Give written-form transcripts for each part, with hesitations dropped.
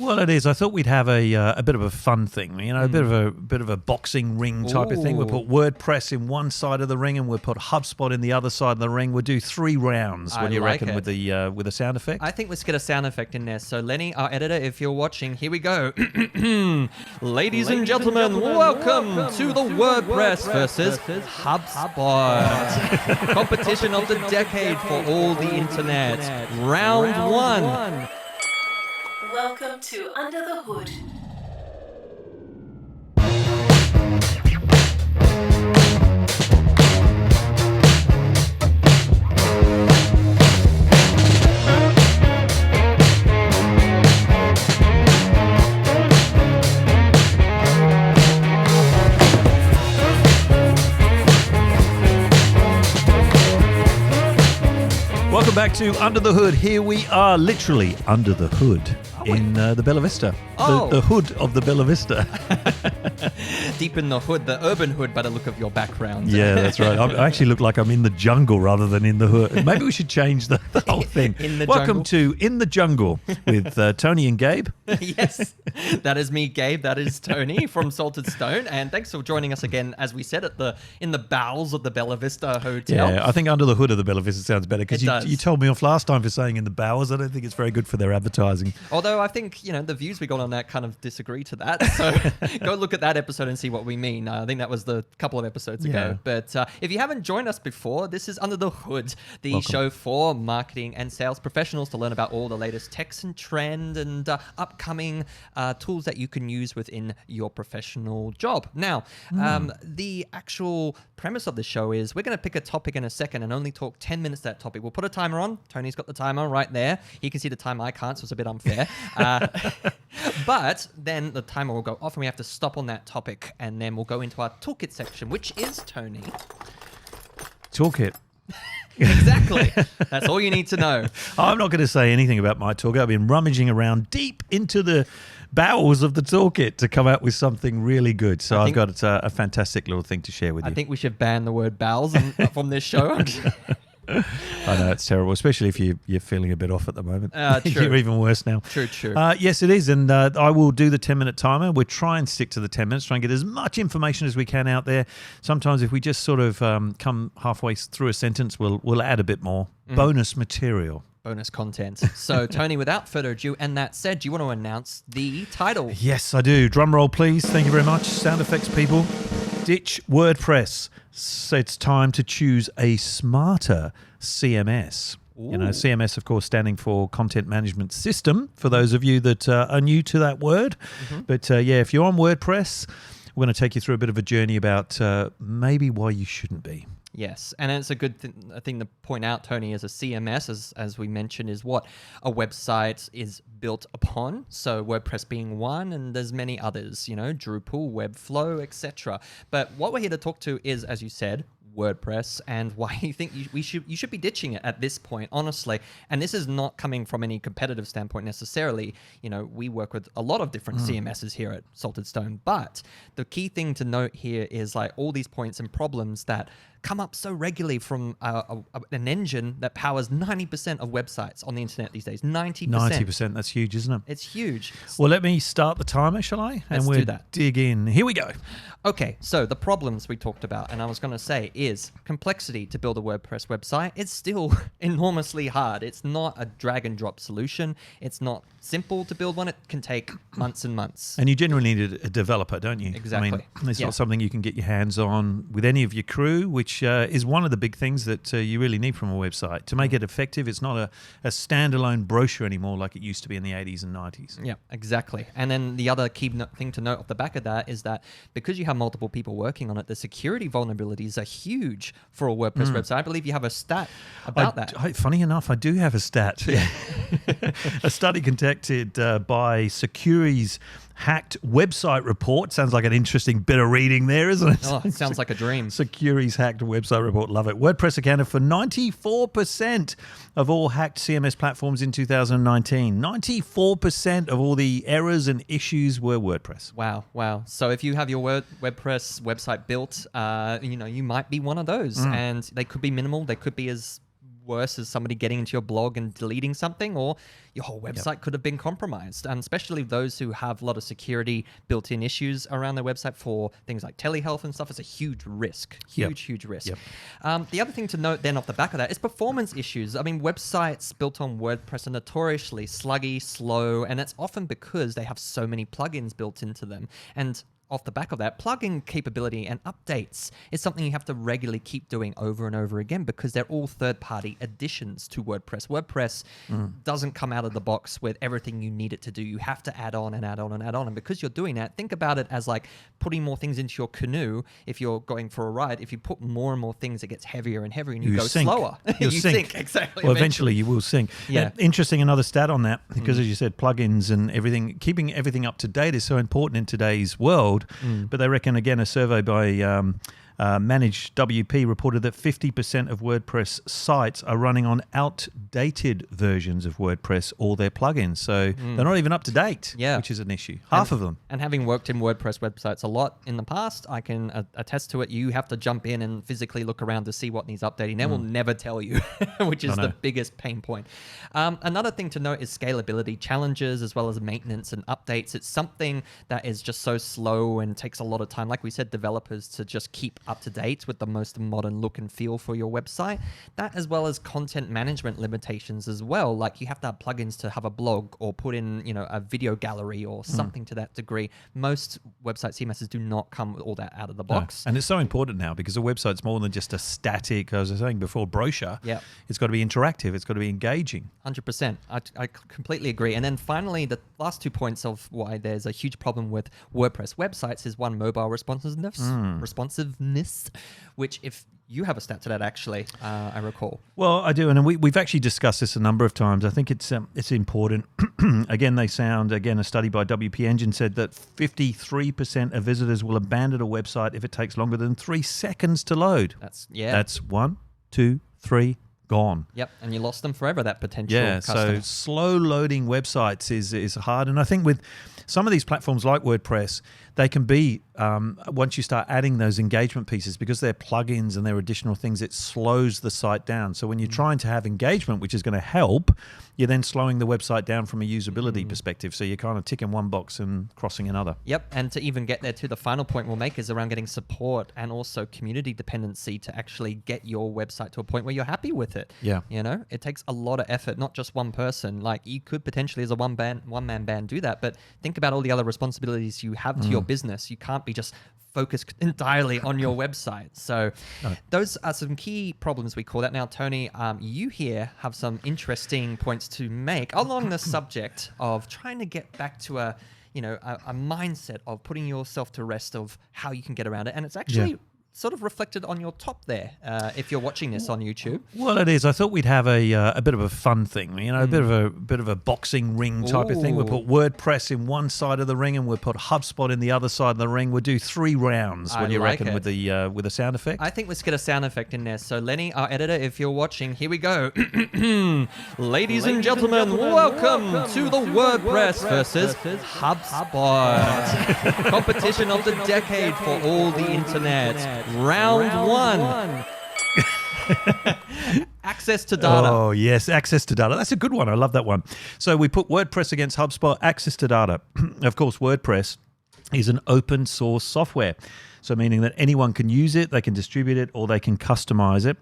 Well, it is. I thought we'd have a bit of a fun thing, a bit of a boxing ring type of thing. We'll put WordPress in one side of the ring, and we'll put HubSpot in the other side of the ring. We'll do 3 rounds. What do you reckon with the sound effect? I think let's get a sound effect in there. So, Lenny, our editor, if you're watching, here we go. Ladies and gentlemen, welcome to the WordPress versus HubSpot competition of the decade for all the internet. Round 1. Welcome to Under the Hood. Welcome back to Under the Hood. Here we are, literally under the hood in the Bella Vista. The hood of the Bella Vista. Deep in the hood, the urban hood, by the look of your background. Yeah, that's right. I actually look like I'm in the jungle rather than in the hood. Maybe we should change the whole thing. Welcome to In the Jungle with Tony and Gabe. Yes, that is me, Gabe. That is Tony from Salted Stone. And thanks for joining us again, as we said, in the bowels of the Bella Vista Hotel. Yeah, I think under the hood of the Bella Vista sounds better because you told me off last time for saying in the bowels. I don't think it's very good for their advertising. Although I think, the views we got on that kind of disagree to that. So go look at that episode and see what we mean. I think that was the couple of episodes ago. But if you haven't joined us before, this is Under the Hood, the show for marketing and sales professionals to learn about all the latest techs and trend and upcoming tools that you can use within your professional job. Now, the actual premise of the show is we're going to pick a topic in a second and only talk 10 minutes that topic. We'll put a timer on. Tony's got the timer right there. He can see the time, I can't, so it's a bit unfair. But then the timer will go off and we have to stop on that topic, and then we'll go into our toolkit section, which is, Tony. Toolkit. Exactly. That's all you need to know. I'm not going to say anything about my toolkit. I've been rummaging around deep into the bowels of the toolkit to come out with something really good. So I've got a fantastic little thing to share with you. I think we should ban the word bowels from this show. I know, it's terrible, especially if you're feeling a bit off at the moment. True. You're even worse now. True. Yes, it is. And I will do the 10-minute timer. We'll try and stick to the 10 minutes, try and get as much information as we can out there. Sometimes if we just sort of come halfway through a sentence, we'll add a bit more bonus material. Bonus content. So, Tony, without further ado, and that said, do you want to announce the title? Yes, I do. Drum roll, please. Thank you very much. Sound effects, people. Ditch WordPress. So it's time to choose a smarter CMS. Ooh. CMS, of course, standing for Content Management System, for those of you that are new to that word. But if you're on WordPress, we're going to take you through a bit of a journey about maybe why you shouldn't be. Yes, and it's a good thing to point out, Tony, as a CMS, as we mentioned, is what a website is built upon. So WordPress being one, and there's many others, Drupal, Webflow, etc. But what we're here to talk to is, as you said, WordPress, and why you think you should be ditching it at this point, honestly. And this is not coming from any competitive standpoint necessarily. We work with a lot of different CMSs here at Salted Stone, but the key thing to note here is like all these points and problems that come up so regularly from an engine that powers 90% of websites on the internet these days. 90%. 90%, that's huge, isn't it? It's huge. Well, let me start the timer, shall I? Let's we'll do that. Dig in. Here we go. Okay, so the problems we talked about, and I was going to say, is complexity to build a WordPress website. It's still enormously hard. It's not a drag and drop solution. It's not simple to build one. It can take months and months. And you generally need a developer, don't you? Exactly. It's not something you can get your hands on with any of your crew, which is one of the big things that you really need from a website. To make it effective, it's not a standalone brochure anymore like it used to be in the 80s and 90s. Yeah, exactly. And then the other key thing to note off the back of that is that because you have multiple people working on it, the security vulnerabilities are huge for a WordPress website. I believe you have a stat about that. Funny enough, I do have a stat. A study conducted by Securities Hacked Website Report. Sounds like an interesting bit of reading there, isn't it? Oh, it sounds like a dream. Securities Hacked Website Report. Love it. WordPress accounted for 94% of all hacked CMS platforms in 2019. 94% of all the errors and issues were WordPress. Wow. So if you have your WordPress website built, you might be one of those. And they could be minimal. They could be as worse as somebody getting into your blog and deleting something, or your whole website could have been compromised. And especially those who have a lot of security built-in issues around their website for things like telehealth and stuff, it's a huge risk. Huge risk. The other thing to note then off the back of that is performance issues. I mean, websites built on WordPress are notoriously sluggy, slow, and it's often because they have so many plugins built into them. And off the back of that, plugin capability and updates is something you have to regularly keep doing over and over again because they're all third-party additions to WordPress. WordPress doesn't come out of the box with everything you need it to do. You have to add on and add on and add on. And because you're doing that, think about it as like putting more things into your canoe. If you're going for a ride, if you put more and more things, it gets heavier and heavier and you go sink. slower. You'll you sink. Exactly. Well, eventually you will sink. Yeah. Interesting, another stat on that, because as you said, plugins and everything, keeping everything up to date is so important in today's world. But they reckon, again, a survey by Managed WP reported that 50% of WordPress sites are running on outdated versions of WordPress or their plugins. So they're not even up to date, which is an issue. Half of them. And having worked in WordPress websites a lot in the past, I can attest to it. You have to jump in and physically look around to see what needs updating. They will never tell you, which is the biggest pain point. Another thing to note is scalability challenges as well as maintenance and updates. It's something that is just so slow and takes a lot of time. Like we said, developers to just keep up to date with the most modern look and feel for your website. That as well as content management limitations as well. Like you have to have plugins to have a blog or put in, a video gallery or something to that degree. Most website CMSs do not come with all that out of the box. No. And it's so important now because a website's more than just a static, as I was saying before, brochure. It's got to be interactive. It's got to be engaging. 100%. I completely agree. And then finally, the last 2 points of why there's a huge problem with WordPress websites is one, mobile responsiveness, which if you have a stat to that, actually, I recall. Well, I do, and we've actually discussed this a number of times. I think it's important. Again, a study by WP Engine said that 53% of visitors will abandon a website if it takes longer than 3 seconds to load. That's 1, 2, 3, gone. Yep, and you lost them forever, that potential customer. So slow loading websites is hard. And I think with some of these platforms like WordPress, they can be, once you start adding those engagement pieces, because they're plugins and they're additional things, it slows the site down. So when you're trying to have engagement, which is going to help, you're then slowing the website down from a usability perspective. So you're kind of ticking one box and crossing another. Yep, and to even get there to the final point we'll make is around getting support and also community dependency to actually get your website to a point where you're happy with it. Yeah. It takes a lot of effort, not just one person. Like you could potentially as a one-man band do that, but think about all the other responsibilities you have to your business. You can't be just focused entirely on your website. So those are some key problems we call that. Now, Tony, you here have some interesting points to make along the subject of trying to get back to a mindset of putting yourself to rest of how you can get around it. And it's actually sort of reflected on your top there if you're watching this on YouTube. Well, it is. I thought we'd have a bit of a fun thing, a bit of a boxing ring type of thing. We'll put WordPress in one side of the ring and we'll put Hubspot in the other side of the ring. We'll do 3 rounds. What do you reckon with the sound effect? I think let's get a sound effect in there. So Lenny, our editor, if you're watching, here we go. Ladies and gentlemen, welcome to the WordPress versus Hubspot competition of the decade for all the internet. Round 1. Access to data. Oh, yes, access to data. That's a good one. I love that one. So we put WordPress against HubSpot, access to data. Of course, WordPress is an open source software. So meaning that anyone can use it, they can distribute it, or they can customize it.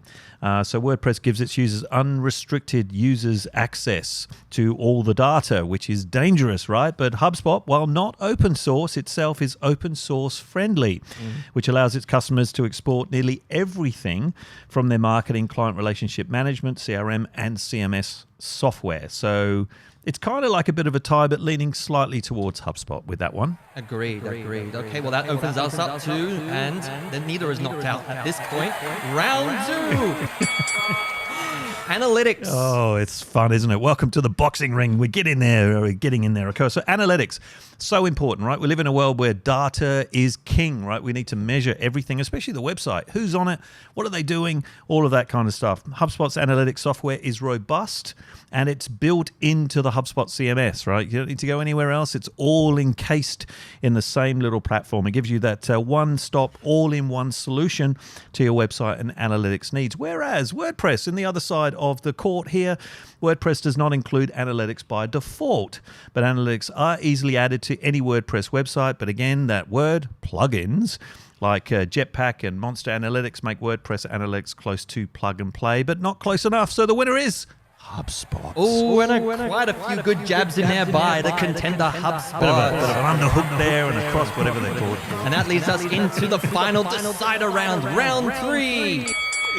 So WordPress gives its users unrestricted users access to all the data, which is dangerous, right? But HubSpot, while not open source itself, is open source friendly, which allows its customers to export nearly everything from their marketing, client relationship management, CRM, and CMS software. So it's kind of like a bit of a tie, but leaning slightly towards HubSpot with that one. Agreed. Okay, well, that opens us up to, and then neither is knocked out at this point. Round 2. Analytics. Oh, it's fun, isn't it? Welcome to the boxing ring. We're getting there. Okay, so analytics, so important, right? We live in a world where data is king, right? We need to measure everything, especially the website. Who's on it? What are they doing? All of that kind of stuff. HubSpot's analytics software is robust, and it's built into the HubSpot CMS, right? You don't need to go anywhere else. It's all encased in the same little platform. It gives you that one-stop, all-in-one solution to your website and analytics needs. Whereas WordPress, on the other side of the court here. WordPress does not include analytics by default, but analytics are easily added to any WordPress website. But again, that word, plugins, like Jetpack and Monster Analytics make WordPress analytics close to plug and play, but not close enough. So the winner is HubSpot. Oh, and quite a few good jabs in there by the contender HubSpot. Bit of an underhook there and a cross, whatever they're called. And that leads us into the final decider round, round 3.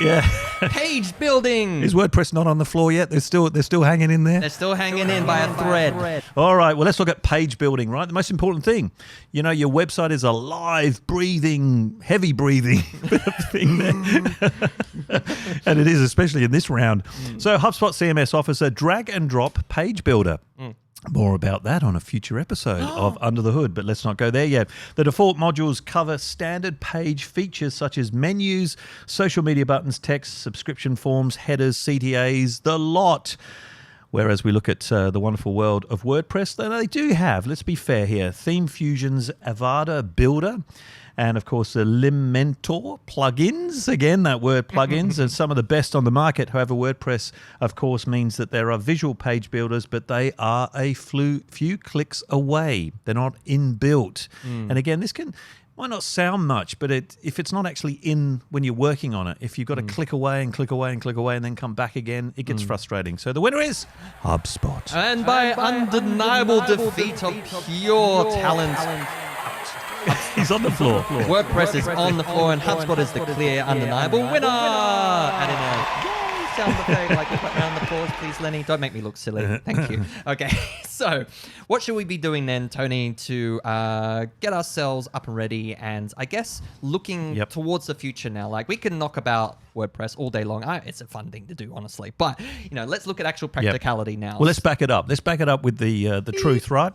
Yeah. Page building. Is WordPress not on the floor yet? They're still hanging in there? They're still hanging in by a thread. All right, well, let's look at page building, right? The most important thing. You know, your website is a live, breathing, heavy breathing thing there. And it is, especially in this round. So HubSpot CMS offers a drag and drop page builder. More about that on a future episode of Under the Hood, but let's not go there yet. The default modules cover standard page features such as menus, social media buttons, text, subscription forms, headers, CTAs, the lot. Whereas we look at the wonderful world of WordPress, they do have, let's be fair here, Theme Fusion's Avada Builder, and of course the Elementor plugins. Again, that word plugins are some of the best on the market. However, WordPress, of course, means that there are visual page builders, but they are a few clicks away. They're not inbuilt. And again, this might not sound much, but if it's not actually in when you're working on it, if you've got to click away and click away and click away and then come back again, it gets frustrating. So the winner is HubSpot. And by undeniable defeat of pure talent, He's on the floor. WordPress is on the floor and HubSpot is the clear, undeniable winner. Add in a sound effect like a round of applause, please, Lenny. Don't make me look silly. Thank you. Okay, so what should we be doing then, Tony, to get ourselves up and ready and I guess looking towards the future now? Like we can knock about WordPress all day long. It's a fun thing to do, honestly. But, let's look at actual practicality now. Well, let's back it up. Let's back it up with the truth, right?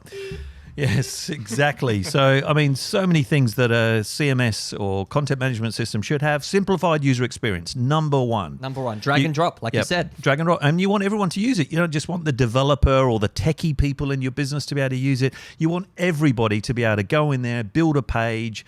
Yes, exactly. So, I mean, so many things that a CMS or content management system should have. Simplified user experience, number one. Drag and drop, like you said. Drag and drop. And you want everyone to use it. You don't just want the developer or the techie people in your business to be able to use it. You want everybody to be able to go in there, build a page,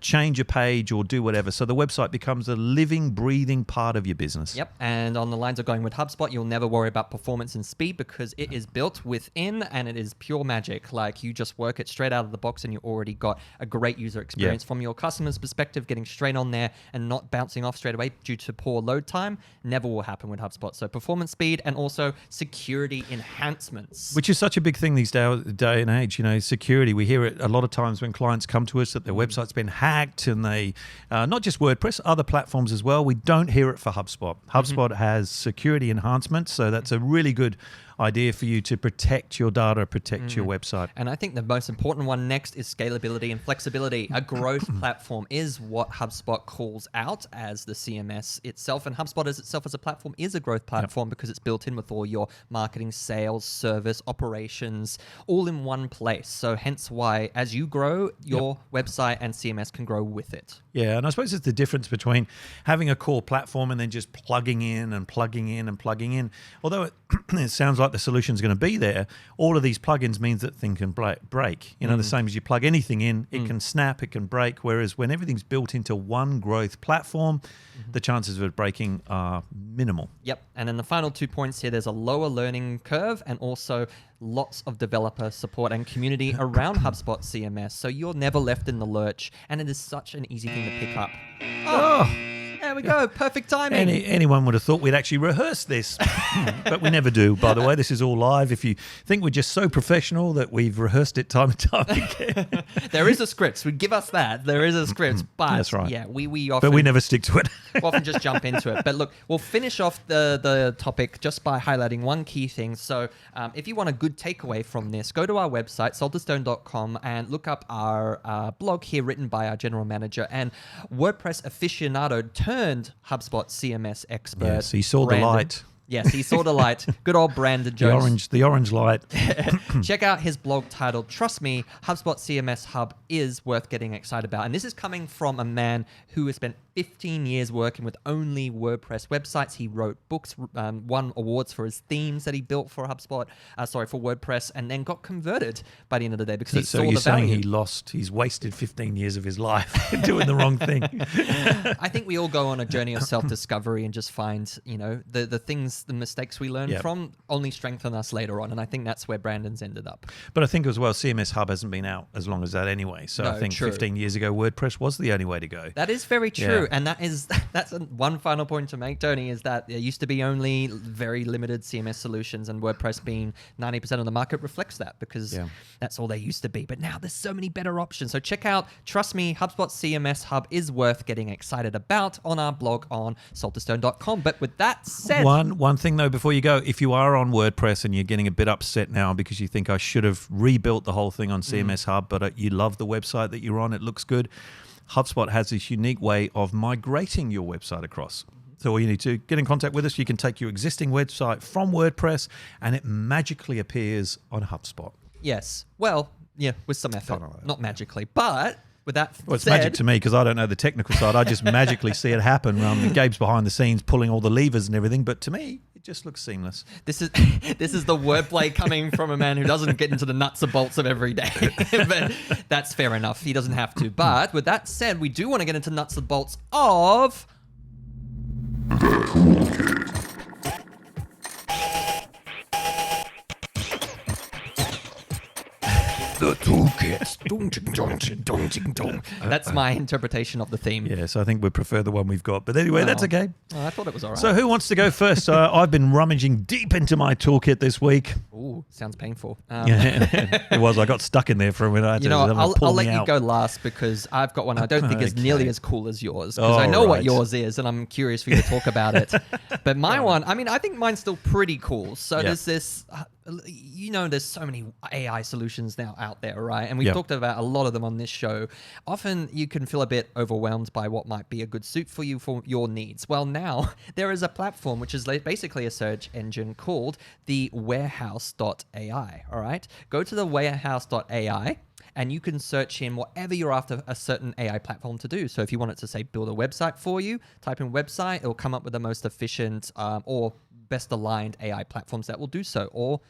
change a page, or do whatever. So the website becomes a living, breathing part of your business. Yep. And on the lines of going with HubSpot, you'll never worry about performance and speed because it is built within and it is pure magic. Like you just work it straight out of the box and you already got a great user experience from your customer's perspective. Getting straight on there and not bouncing off straight away due to poor load time never will happen with HubSpot. So performance, speed, and also security enhancements, which is such a big thing these day and age. Security, we hear it a lot of times when clients come to us that their website's been hacked, and they not just WordPress, other platforms as well. We don't hear it for HubSpot. HubSpot has security enhancements, so that's a really good idea for you to protect your data, protect your website. And I think the most important one next is scalability and flexibility. A growth platform is what HubSpot calls out as the CMS itself. And HubSpot as itself as a platform is a growth platform because it's built in with all your marketing, sales, service, operations, all in one place. So hence why as you grow, your website and CMS can grow with it. Yeah, and I suppose it's the difference between having a core platform and then just plugging in and plugging in and plugging in. Although it sounds like the solution is going to be there, all of these plugins means that things can break. The same as you plug anything in, it can snap, it can break. Whereas when everything's built into one growth platform, the chances of it breaking are minimal. Yep. And then the final 2 points here, there's a lower learning curve and also lots of developer support and community around HubSpot CMS. So you're never left in the lurch and it is such an easy thing to pick up. There we go. Perfect timing. Anyone would have thought we'd actually rehearse this, but we never do, by the way. This is all live. If you think we're just so professional that we've rehearsed it time and time again. There is a script. So give us that. There is a script. But that's right. Yeah, we often... But we never stick to it. Often just jump into it. But look, we'll finish off the topic just by highlighting one key thing. So if you want a good takeaway from this, go to our website, salterstone.com, and look up our blog here written by our general manager and WordPress aficionado turned HubSpot CMS expert. Yes, he saw the light. Yes, he saw the light. Good old Brandon Jones. The orange light. Check out his blog titled, Trust Me, HubSpot CMS Hub is worth getting excited about. And this is coming from a man who has spent 15 years working with only WordPress websites. He wrote books, won awards for his themes that he built for for WordPress, and then got converted by the end of the day because he saw the value. So you're saying he's wasted 15 years of his life doing the wrong thing. I think we all go on a journey of self-discovery and just find, the things the mistakes we learn from only strengthen us later on. And I think that's where Brandon's ended up. But I think as well, CMS Hub hasn't been out as long as that anyway. So I think 15 years ago, WordPress was the only way to go. That is very true. And that's one final point to make, Tony, is that there used to be only very limited CMS solutions, and WordPress being 90% of the market reflects that, because that's all they used to be. But now there's so many better options. So check out, trust me, HubSpot CMS Hub is worth getting excited about on our blog on saltostone.com. But with that said... One thing though, before you go, if you are on WordPress and you're getting a bit upset now because you think I should have rebuilt the whole thing on CMS Hub, but you love the website that you're on, it looks good, HubSpot has this unique way of migrating your website across. So all you need to get in contact with us. You can take your existing website from WordPress and it magically appears on HubSpot. Yes. Well, yeah, with some effort. Not magically, but... With that well, it's said, magic to me because I don't know the technical side. I just magically see it happen. Gabe's behind the scenes pulling all the levers and everything. But to me, it just looks seamless. This is the wordplay coming from a man who doesn't get into the nuts and bolts of every day. But that's fair enough. He doesn't have to. But with that said, we do want to get into nuts and bolts of... The toolkit. That's my interpretation of the theme. Yes, I think we prefer the one we've got. But anyway, that's okay. Oh, I thought it was all right. So who wants to go first? I've been rummaging deep into my toolkit this week. Ooh, sounds painful. It was. I got stuck in there for a minute. I'll let you go last because I've got one I don't think is nearly as cool as yours, because I know what yours is and I'm curious for you to talk about it. But my one, I think mine's still pretty cool. So there's this... there's so many AI solutions now out there, right? And we've talked about a lot of them on this show. Often you can feel a bit overwhelmed by what might be a good suit for you for your needs. Well, now there is a platform which is basically a search engine called the warehouse.ai, all right? Go to the warehouse.ai and you can search in whatever you're after a certain AI platform to do. So if you want it to, say, build a website for you, type in website, it'll come up with the most efficient or best aligned AI platforms that will do so. Or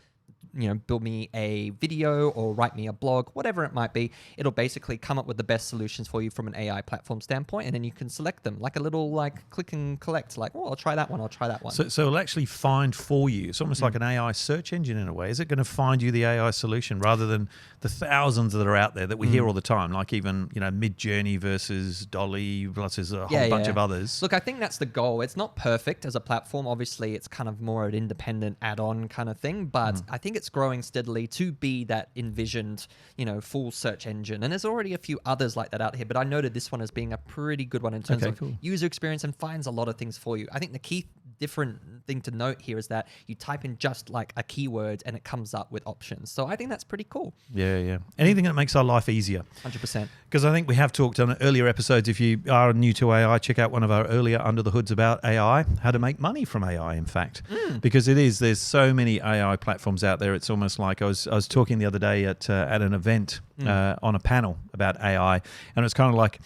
build me a video or write me a blog, whatever it might be. It'll basically come up with the best solutions for you from an AI platform standpoint, and then you can select them like a little click and collect, I'll try that one, I'll try that one. So it'll actually find for you. It's almost like an AI search engine in a way. Is it going to find you the AI solution rather than the thousands that are out there that we hear all the time, like even Midjourney versus Dolly, plus there's a whole bunch of others. Look, I think that's the goal. It's not perfect as a platform. Obviously, it's kind of more an independent add-on kind of thing, but I think it's growing steadily to be that envisioned, full search engine. And there's already a few others like that out here, but I noted this one as being a pretty good one in terms of user experience and finds a lot of things for you. I think the key different thing to note here is that you type in just like a keyword and it comes up with options. So I think that's pretty cool. Yeah. Anything that makes our life easier. 100%. Because I think we have talked on earlier episodes. If you are new to AI, check out one of our earlier Under the Hoods about AI, how to make money from AI, in fact. Because there's so many AI platforms out there. It's almost like I was talking the other day at an event on a panel about AI, and it's kind of like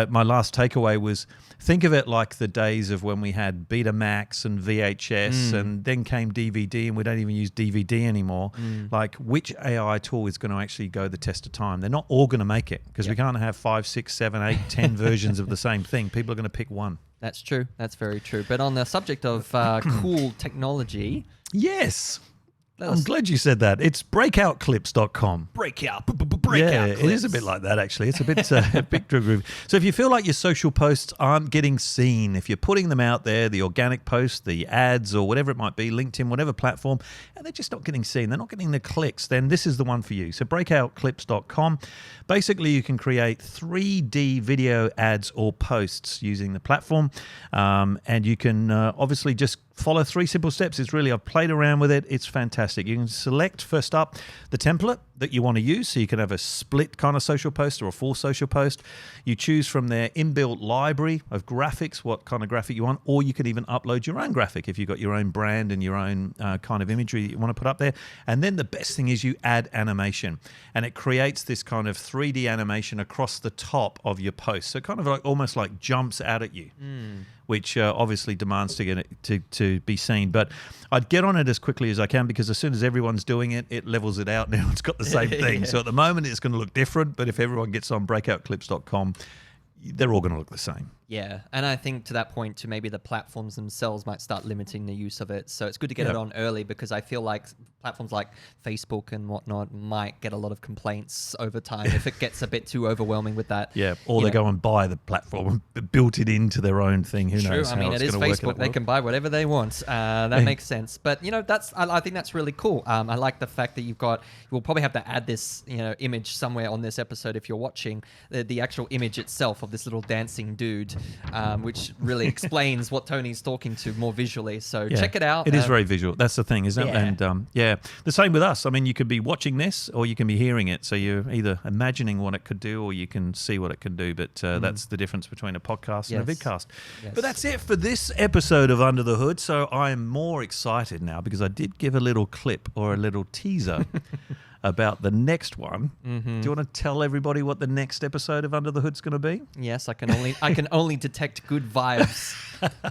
my last takeaway was, think of it like the days of when we had Betamax and VHS and then came DVD, and we don't even use DVD anymore. Like, which AI tool is going to actually go the test of time? They're not all going to make it, because we can't have 5, 6, 7, 8, 10 versions of the same thing. People are going to pick one. That's true. That's very true. But on the subject of cool technology... Yes. I'm glad you said that. It's breakoutclips.com. Breakout Yeah, clips. it is a bit like that, actually. It's a bit groovy. So if you feel like your social posts aren't getting seen, if you're putting them out there, the organic posts, the ads, or whatever it might be, LinkedIn, whatever platform, and they're just not getting seen, they're not getting the clicks, then this is the one for you. So breakoutclips.com. Basically, you can create 3D video ads or posts using the platform, and you can obviously just follow 3 simple steps. I've played around with it. It's fantastic. You can select first up the template that you want to use. So you can have a split kind of social post or a full social post. You choose from their inbuilt library of graphics, what kind of graphic you want, or you can even upload your own graphic if you've got your own brand and your own kind of imagery that you want to put up there. And then the best thing is you add animation, and it creates this kind of 3D animation across the top of your post. So kind of like almost like jumps out at you. Which obviously demands to get it to be seen. But I'd get on it as quickly as I can, because as soon as everyone's doing it, it levels it out. Now it's got the same thing. So at the moment, it's going to look different. But if everyone gets on breakoutclips.com, they're all going to look the same. Yeah, and I think to that point, to maybe the platforms themselves might start limiting the use of it. So it's good to get it on early, because I feel like platforms like Facebook and whatnot might get a lot of complaints over time if it gets a bit too overwhelming with that. Yeah, or they go and buy the platform and built it into their own thing. Who knows? I mean, it is Facebook. They can buy whatever they want. That makes sense. But I think that's really cool. I like the fact that we'll probably have to add this image somewhere on this episode if you're watching the actual image itself of this little dancing dude. Which really explains what Tony's talking to more visually. So check it out. It is very visual. That's the thing, isn't it? And the same with us. I mean, you could be watching this or you can be hearing it. So you're either imagining what it could do or you can see what it can do. But that's the difference between a podcast and a vidcast. Yes. But that's it for this episode of Under the Hood. So I'm more excited now because I did give a little clip or a little teaser about the next one. Do you want to tell everybody what the next episode of Under the Hood's going to be? Yes, I can only detect good vibes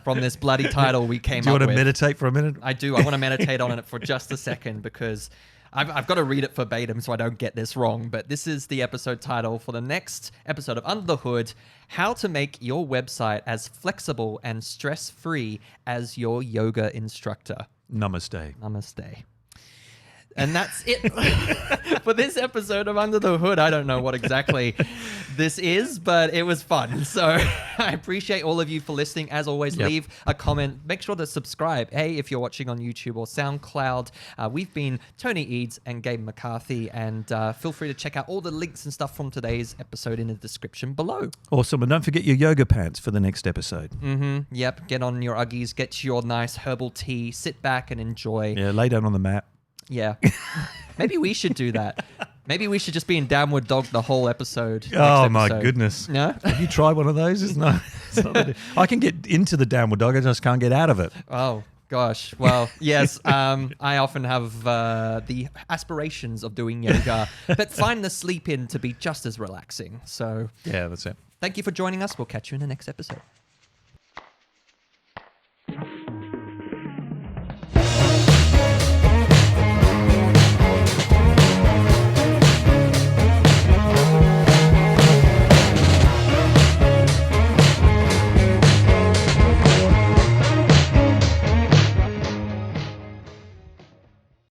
from this bloody title we came up with. Do you want to meditate for a minute? I do. I want to meditate on it for just a second, because I've got to read it verbatim so I don't get this wrong. But this is the episode title for the next episode of Under the Hood: How to Make Your Website as Flexible and Stress-Free as Your Yoga Instructor. Namaste. Namaste. And that's it for this episode of Under the Hood. I don't know what exactly this is, but it was fun. So I appreciate all of you for listening. As always, leave a comment. Make sure to subscribe. Hey, if you're watching on YouTube or SoundCloud. We've been Tony Eads and Gabe McCarthy. And feel free to check out all the links and stuff from today's episode in the description below. Awesome. And don't forget your yoga pants for the next episode. Yep. Get on your Uggies. Get your nice herbal tea. Sit back and enjoy. Yeah, lay down on the mat. Yeah. Maybe we should do that. Maybe we should just be in downward dog the whole episode. Oh, my goodness. No? Have you tried one of those? It's not I can get into the downward dog. I just can't get out of it. Oh, gosh. Well, yes. I often have the aspirations of doing yoga, but find the sleep in to be just as relaxing. So, yeah, that's it. Thank you for joining us. We'll catch you in the next episode.